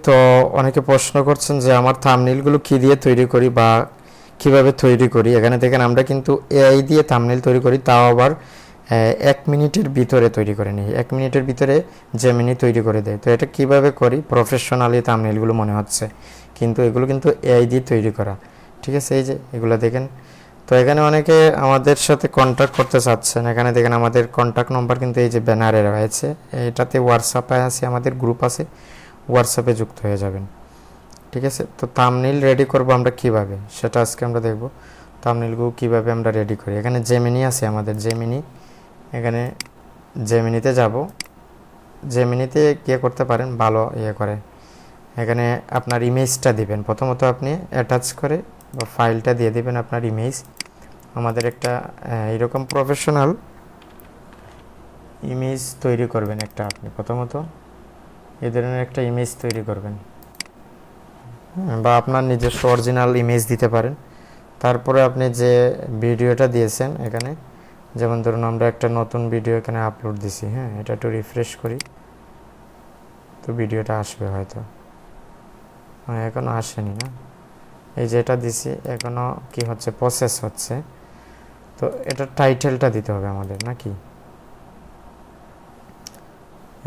তো অনেকে প্রশ্ন করছেন যে আমার থাম্বনেইলগুলো কি দিয়ে তৈরি করি বা কিভাবে তৈরি করি। এখানে দেখেন আমরা কিন্তু এআই দিয়ে থাম্বনেইল তৈরি করি, তাও আবার 1 মিনিটের ভিতরে তৈরি করে নিই। 1 মিনিটের ভিতরে জেমিনি তৈরি করে দেয়। তো এটা কিভাবে করি, প্রফেশনালি থাম্বনেইলগুলো মনে হচ্ছে, কিন্তু এগুলো কিন্তু এআই দিয়ে তৈরি করা। ঠিক আছে, এই যে এগুলো দেখেন। তো এখানে অনেকে আমাদের সাথে কন্ট্যাক্ট করতে চাচ্ছেন। এখানে দেখেন আমাদের কন্ট্যাক্ট নম্বর কিন্তু এই যে ব্যানারে রয়েছে। এটাতে হোয়াটসঅ্যাপে আছে, আমাদের গ্রুপ আছে, হোয়াটসঅ্যাপে যুক্ত হয়ে যাবেন। ঠিক আছে, তো থাম্বনেইল রেডি করব আমরা কিভাবে, সেটা আজকে আমরা দেখব। থাম্বনেইলগুলো কিভাবে আমরা রেডি করি। এখানে জেমিনি আছে, আমাদের জেমিনি। এখানে জেমিনিতে যাব। জেমিনিতে গিয়ে করতে পারেন, ভালো করে। এখানে আপনার ইমেজটা দিবেন, প্রথমত আপনি অ্যাটাচ করে বা ফাইলটা দিয়ে দিবেন আপনার ইমেজ। আমাদের একটা এরকম প্রফেশনাল ইমেজ তৈরি করবেন একটা। আপনি প্রথমত এই ধরনের একটা ইমেজ তৈরি করবেন, বা আপনার নিজস্ব অরিজিনাল ইমেজ দিতে পারেন। তারপরে আপনি যে ভিডিওটা দিয়েছেন এখানে, যেমন ধরুন আমরা একটা নতুন ভিডিও এখানে আপলোড দিছি, হ্যাঁ, এটা একটু রিফ্রেশ করি, তো ভিডিওটা আসবে হয়তো। এখনও আসেনি না, এই যে এটা দিছি, এখনও কি হচ্ছে, প্রসেস হচ্ছে। তো এটা টাইটেলটা দিতে হবে আমাদের নাকি,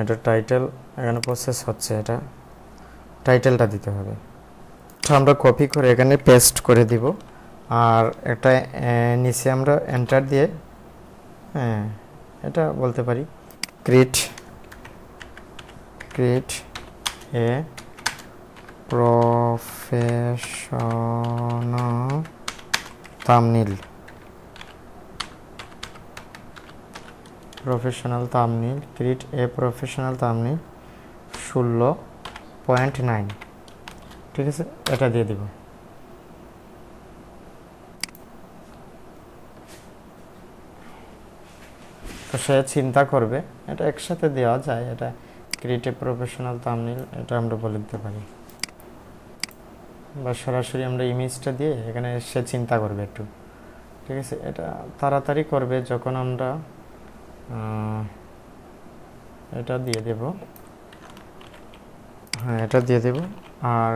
এটা টাইটেল এখানে প্রসেস হচ্ছে, এটা টাইটেলটা দিতে হবে। আমরা কপি করে এখানে পেস্ট করে দিব, আর এটা নিচে আমরা এন্টার দিয়ে, হ্যাঁ, এটা বলতে পারি create a professional thumbnail. Create a professional thumbnail 16.9। ঠিক আছে, এটা দিয়ে দিব। তো সে চিন্তা করবে, এটা একসাথে দেওয়া যায়, এটা ক্রিয়েট এ প্রফেশনাল থাম্বনেইল, এটা আমরা বলে দিতে পারি, বা সরাসরি আমরা ইমেজটা দিয়ে এখানে সে চিন্তা করবে একটু। ঠিক আছে, এটা তাড়াতাড়ি করবে যখন আমরা এটা দিয়ে দেব, হ্যাঁ, এটা দিয়ে দেব, আর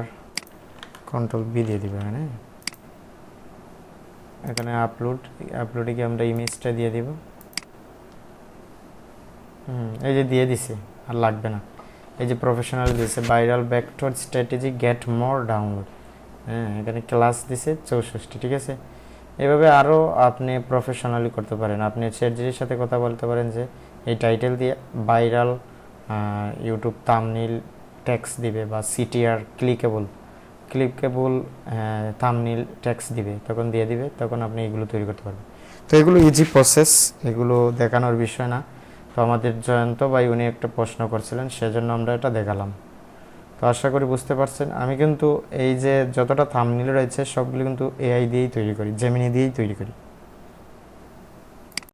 কন্ট্রোল বি দিয়ে দিব। এখানে আপলোডে গিয়ে আমরা ইমেজটা দিয়ে দিব। এই যে দিয়ে দিছে, আর লাগবে না। এই যে প্রফেশনাল দিয়েছে, viral vector strategy get more download, হ্যাঁ, এখানে ক্লাস দিছে 64। ঠিক আছে, এভাবে আরও আপনি প্রফেশনালি করতে পারেন। আপনি চ্যাটজিপিটির সাথে কথা বলতে পারেন যে এই টাইটেল দিয়ে ভাইরাল ইউটিউব থাম্বনেইল ট্যাক্স দিবে, বা সিটিআর ক্লিকেবল থাম্বনেইল ট্যাক্স দিবে, তখন দিয়ে দিবে, তখন আপনি এগুলো তৈরি করতে পারবেন। তো এগুলো ইজি প্রসেস, এগুলো দেখানোর বিষয় না। তো আমাদের জয়ন্ত ভাই উনি একটা প্রশ্ন করছিলেন, সেজন্য আমরা এটা দেখালাম। তো আশা করি বুঝতে পারছেন। আমি কিন্তু এই যে যতটা থাম্বনেইল রয়েছে সবগুলো কিন্তু এআই দিয়েই তৈরি করি, জেমিনি দিয়েই তৈরি করি।